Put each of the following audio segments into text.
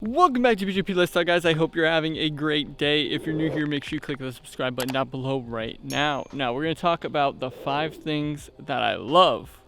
Welcome back to BJP Lifestyle, guys. I hope you're having a great day. If you're new here, make sure you click the subscribe button down below right now. Now, we're going to talk about the 5 things that I love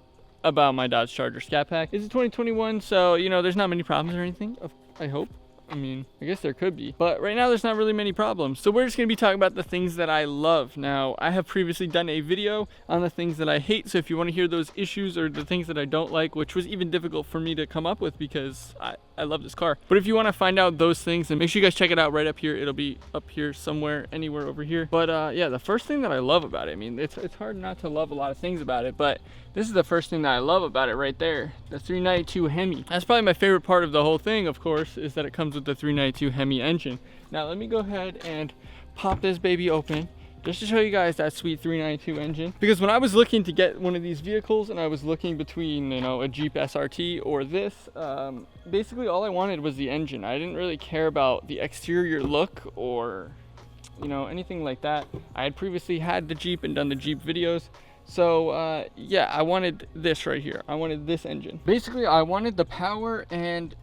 about my Dodge Charger Scat Pack. It's a 2021, so, there's not many problems or anything, I hope. I guess there could be, but right now there's not really many problems. So we're just going to be talking about the things that I love. Now, I have previously done a video on the things that I hate, so if you want to hear those issues or the things that I don't like, which was even difficult for me to come up with because I love this car. But if you want to find out those things, then make sure you guys check it out right up here. It'll be up here somewhere, anywhere over here. But yeah, the first thing that I love about it, it's hard not to love a lot of things about it, but this is the first thing that I love about it right there. The 392 Hemi. That's probably my favorite part of the whole thing, of course, is that it comes with the 392 Hemi engine. Now let me go ahead and pop this baby open just to show you guys that sweet 392 engine. Because when I was looking to get one of these vehicles and I was looking between, a Jeep SRT or this, basically all I wanted was the engine. I didn't really care about the exterior look or, anything like that. I had previously had the Jeep and done the Jeep videos. So yeah, I wanted this right here. I wanted this engine. Basically, I wanted the power and,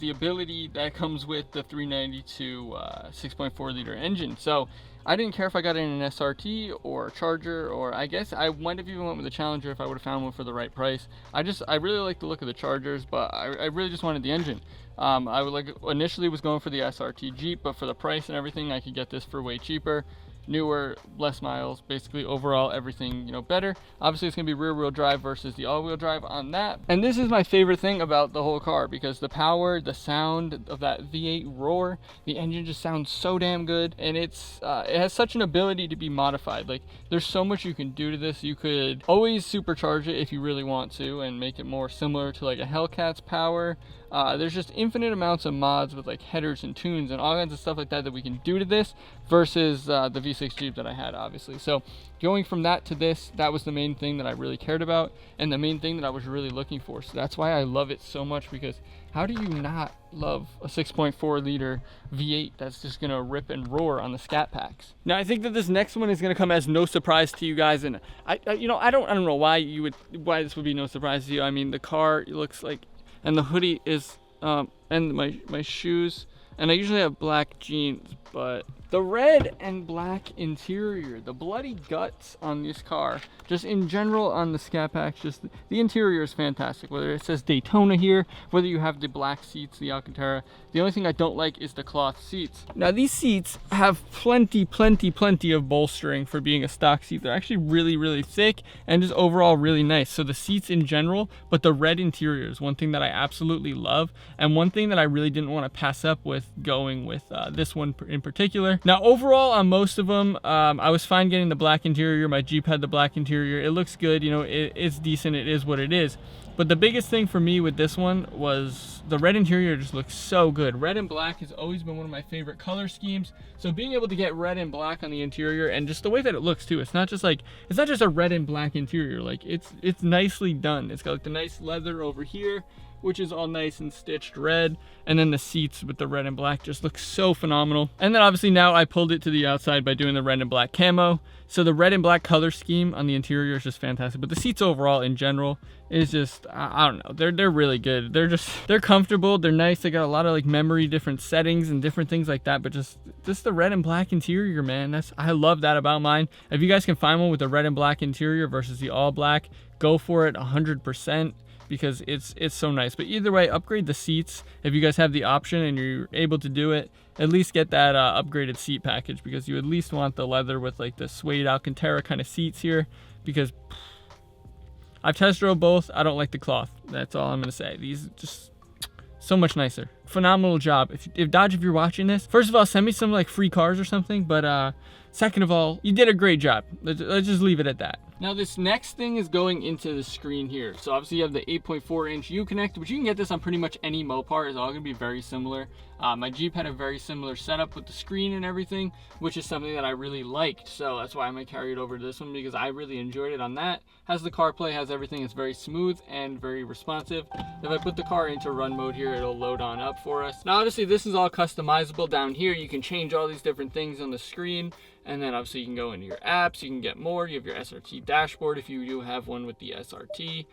the ability that comes with the 392 6.4 liter engine. So I didn't care if I got it in an SRT or a Charger, or I guess I might have even went with a Challenger if I would have found one for the right price. I really like the look of the Chargers, but I really just wanted the engine. I would initially was going for the SRT Jeep, but for the price and everything, I could get this for way cheaper. Newer, less miles, basically overall everything, better. Obviously it's gonna be rear wheel drive versus the all wheel drive on that. And this is my favorite thing about the whole car, because the power, the sound of that V8 roar, the engine just sounds so damn good. And it has such an ability to be modified. Like, there's so much you can do to this. You could always supercharge it if you really want to and make it more similar to like a Hellcat's power. There's just infinite amounts of mods with like headers and tunes and all kinds of stuff like that we can do to this versus the V6 Jeep that I had, obviously. So going from that to this, that was the main thing that I really cared about and the main thing that I was really looking for. So that's why I love it so much, because how do you not love a 6.4 liter V8 that's just gonna rip and roar on the Scat Packs? Now I think that this next one is gonna come as no surprise to you guys, and I don't know why this would be no surprise to you. The car looks like, and the hoodie is and my shoes, and I usually have black jeans, but the red and black interior, the bloody guts on this car, just in general on the Scat Pack, just the interior is fantastic. Whether it says Daytona here, whether you have the black seats, the Alcantara, the only thing I don't like is the cloth seats. Now these seats have plenty of bolstering for being a stock seat. They're actually really thick and just overall really nice. So the seats in general, but the red interior is one thing that I absolutely love, and one thing that I really didn't want to pass up with going with this one in particular. Now overall on most of them, I was fine getting the black interior. My Jeep had the black interior. It looks good, it's decent, it is what it is. But the biggest thing for me with this one was the red interior just looks so good. Red and black has always been one of my favorite color schemes. So being able to get red and black on the interior, and just the way that it looks too, it's not just a red and black interior. Like, it's nicely done. It's got like the nice leather over here, which is all nice and stitched red, and then the seats with the red and black just look so phenomenal. And then obviously now I pulled it to the outside by doing the red and black camo, so the red and black color scheme on the interior is just fantastic. But the seats overall in general is just, I don't know, they're really good. They're comfortable, they're nice, they got a lot of like memory, different settings and different things like that. But just the red and black interior, man, I love that about mine. If you guys can find one with the red and black interior versus the all black, go for it 100%. Because it's so nice. But either way, upgrade the seats if you guys have the option and you're able to do it. At least get that upgraded seat package, because you at least want the leather with like the suede Alcantara kind of seats here, because I've test drove both. I don't like the cloth. That's all I'm gonna say. These just so much nicer. Phenomenal job. If Dodge, if you're watching this, first of all, send me some like free cars or something, but second of all, you did a great job. Let's just leave it at that. Now this next thing is going into the screen here. So obviously you have the 8.4 inch U-Connect, but you can get this on pretty much any Mopar. It's all gonna be very similar. My Jeep had a very similar setup with the screen and everything, which is something that I really liked. So that's why I'm gonna carry it over to this one, because I really enjoyed it on that. Has the CarPlay, has everything. It's very smooth and very responsive. If I put the car into run mode here, it'll load on up for us. Now obviously this is all customizable down here. You can change all these different things on the screen. And then obviously you can go into your apps, you can get more. You have your SRT dashboard if you do have one with the SRT.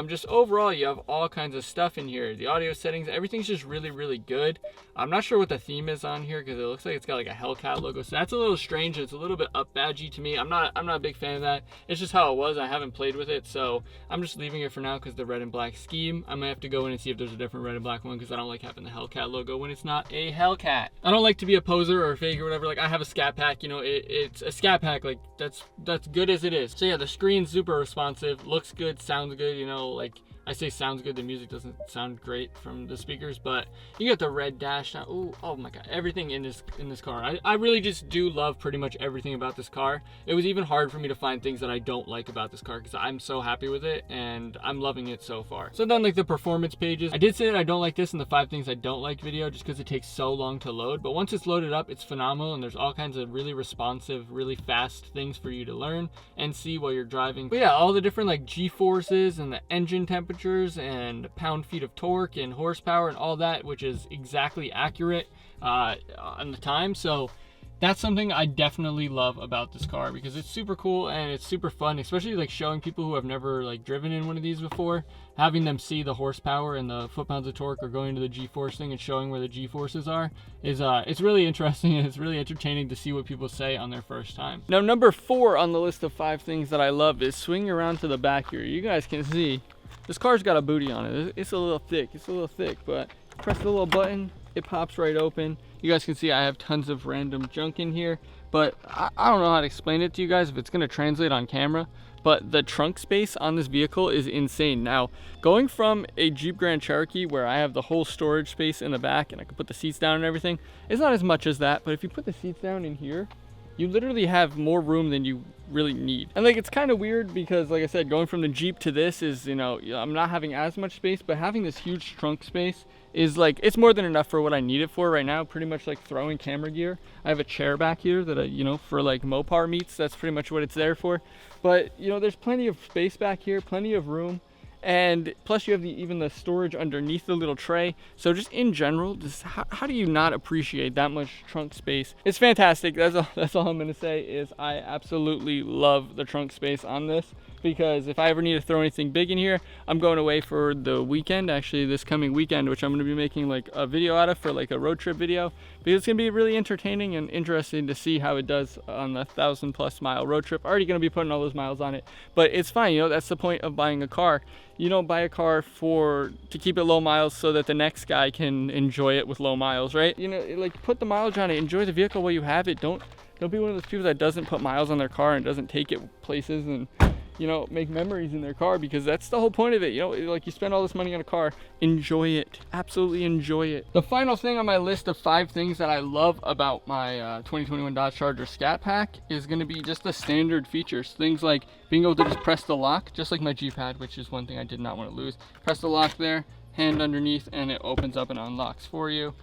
Just overall, you have all kinds of stuff in here. The audio settings, everything's just really, really good. I'm not sure what the theme is on here because it looks like it's got like a hellcat logo. So that's a little strange. It's a little bit up badgy to me. I'm not a big fan of that. It's just how it was. I haven't played with it, so I'm just leaving it for now because the red and black scheme. I might have to go in and see if there's a different red and black one because I don't like having the hellcat logo when it's not a hellcat. I don't like to be a poser or a fake or whatever. Like, I have a Scat Pack, you know, it's a Scat Pack, like that's good as it is. So yeah, the screen's super responsive, looks good, sounds good, you know, like I say sounds good, the music doesn't sound great from the speakers, but you got the red dash now. Ooh, oh my god, everything in this car. I really just do love pretty much everything about this car. It was even hard for me to find things that I don't like about this car because I'm so happy with it and I'm loving it so far. So then, like, the performance pages, I did say that I don't like this in the 5 things I don't like video just because it takes so long to load, but once it's loaded up, it's phenomenal, and there's all kinds of really responsive, really fast things for you to learn and see while you're driving. But yeah, all the different like G-forces and the engine temperatures and pound-feet of torque and horsepower and all that, which is exactly accurate on the time. So that's something I definitely love about this car because it's super cool and it's super fun, especially like showing people who have never like driven in one of these before, having them see the horsepower and the foot-pounds of torque, or going to the G-force thing and showing where the G-forces are is it's really interesting, and it's really entertaining to see what people say on their first time. Now, number 4 on the list of 5 things that I love is swinging around to the back here. You guys can see this car's got a booty on it. It's a little thick, but press the little button, it pops right open. You guys can see I have tons of random junk in here, but I don't know how to explain it to you guys if it's going to translate on camera, but the trunk space on this vehicle is insane. Now, going from a Jeep Grand Cherokee where I have the whole storage space in the back and I can put the seats down and everything, it's not as much as that, but if you put the seats down in here, you literally have more room than you really need. And like, it's kind of weird because, like I said, going from the Jeep to this is, you know, I'm not having as much space, but having this huge trunk space is like, it's more than enough for what I need it for right now. Pretty much like throwing camera gear. I have a chair back here that I, you know, for like Mopar meets, that's pretty much what it's there for. But you know, there's plenty of space back here, plenty of room. And plus you have even the storage underneath the little tray. So just in general, just how do you not appreciate that much trunk space? It's fantastic. That's all I'm gonna say is I absolutely love the trunk space on this, because if I ever need to throw anything big in here, I'm going away for the weekend, actually this coming weekend, which I'm going to be making like a video out of for like a road trip video, because it's going to be really entertaining and interesting to see how it does on the 1,000+ mile road trip. Already going to be putting all those miles on it, but it's fine. You know, that's the point of buying a car. You don't buy a car to keep it low miles so that the next guy can enjoy it with low miles, right? You know, like, put the mileage on it, enjoy the vehicle while you have it. Don't be one of those people that doesn't put miles on their car and doesn't take it places and, you know, make memories in their car, because that's the whole point of it. You know, like, you spend all this money on a car, enjoy it, absolutely enjoy it. The final thing on my list of 5 things that I love about my 2021 Dodge Charger Scat Pack is going to be just the standard features. Things like being able to just press the lock, just like my Jeep had, which is one thing I did not want to lose. Press the lock there, hand underneath, and it opens up and unlocks for you.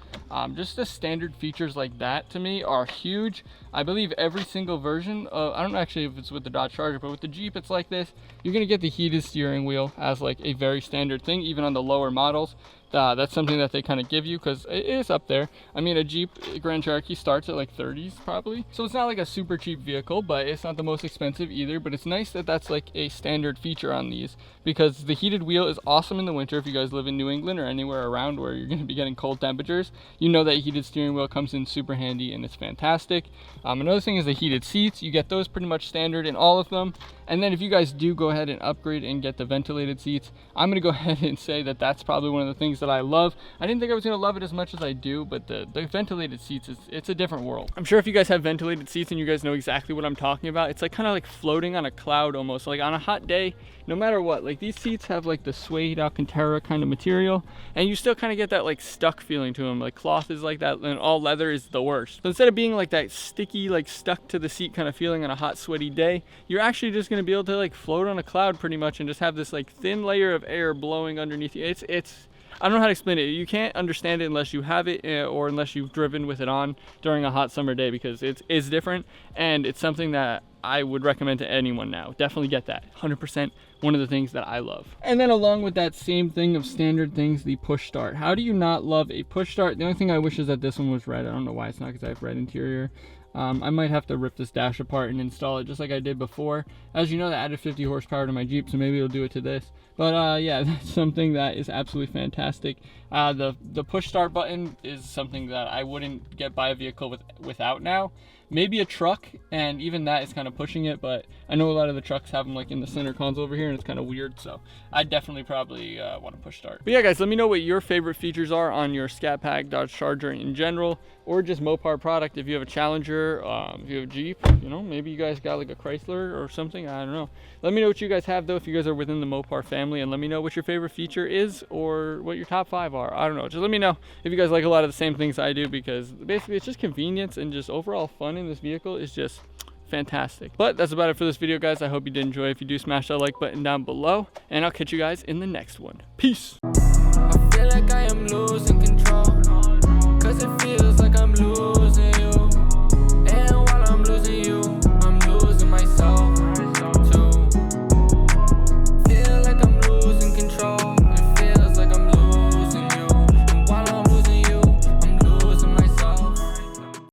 Just the standard features like that to me are huge. I believe every single version of, I don't know actually if it's with the Dodge Charger, but with the Jeep it's like this. You're gonna get the heated steering wheel as like a very standard thing, even on the lower models. That's something that they kind of give you because it is up there. I mean, a Jeep Grand Cherokee starts at like 30s probably, so it's not like a super cheap vehicle, but it's not the most expensive either. But it's nice that that's like a standard feature on these, because the heated wheel is awesome in the winter. If you guys live in New England or anywhere around where you're going to be getting cold temperatures, you know that heated steering wheel comes in super handy and it's fantastic. Another thing is the heated seats. You get those pretty much standard in all of them. And then if you guys do go ahead and upgrade and get the ventilated seats, I'm going to go ahead and say that that's probably one of the things that I love. I didn't think I was going to love it as much as I do, but the ventilated seats, it's a different world. I'm sure if you guys have ventilated seats and you guys know exactly what I'm talking about, it's like kind of like floating on a cloud almost. Like on a hot day, no matter what, like these seats have like the suede Alcantara kind of material, and you still kind of get that like stuck feeling to them. Like cloth is like that, and all leather is the worst. So instead of being like that sticky, like stuck to the seat kind of feeling on a hot sweaty day, you're actually just going to be able to like float on a cloud pretty much and just have this like thin layer of air blowing underneath you. It's I don't know how to explain it. You can't understand it unless you have it or unless you've driven with it on during a hot summer day, because it's different, and it's something that I would recommend to anyone now. Definitely get that. 100% one of the things that I love. And then along with that same thing of standard things, the push start. How do you not love a push start? The only thing I wish is that this one was red. I don't know why it's not, because I have red interior. I might have to rip this dash apart and install it just like I did before. As you know, that added 50 horsepower to my Jeep, so maybe it'll do it to this. But yeah, that's something that is absolutely fantastic. The push start button is something that I wouldn't get by a vehicle without now. Maybe a truck, and even that is kind of pushing it, but I know a lot of the trucks have them like in the center console over here, and it's kind of weird, so I definitely probably want to push start. But yeah, guys, let me know what your favorite features are on your Scat Pack, Dodge Charger in general, or just Mopar product. If you have a Challenger, if you have a Jeep, you know, maybe you guys got like a Chrysler or something, I don't know. Let me know what you guys have though, if you guys are within the Mopar family, and let me know what your favorite feature is, or what your top 5 are. I don't know, just let me know if you guys like a lot of the same things I do, because basically it's just convenience and just overall fun in this vehicle is just fantastic. But that's about it for this video, guys. I hope you did enjoy. If you do, smash that like button down below, and I'll catch you guys in the next one. Peace. I feel like I am losing control.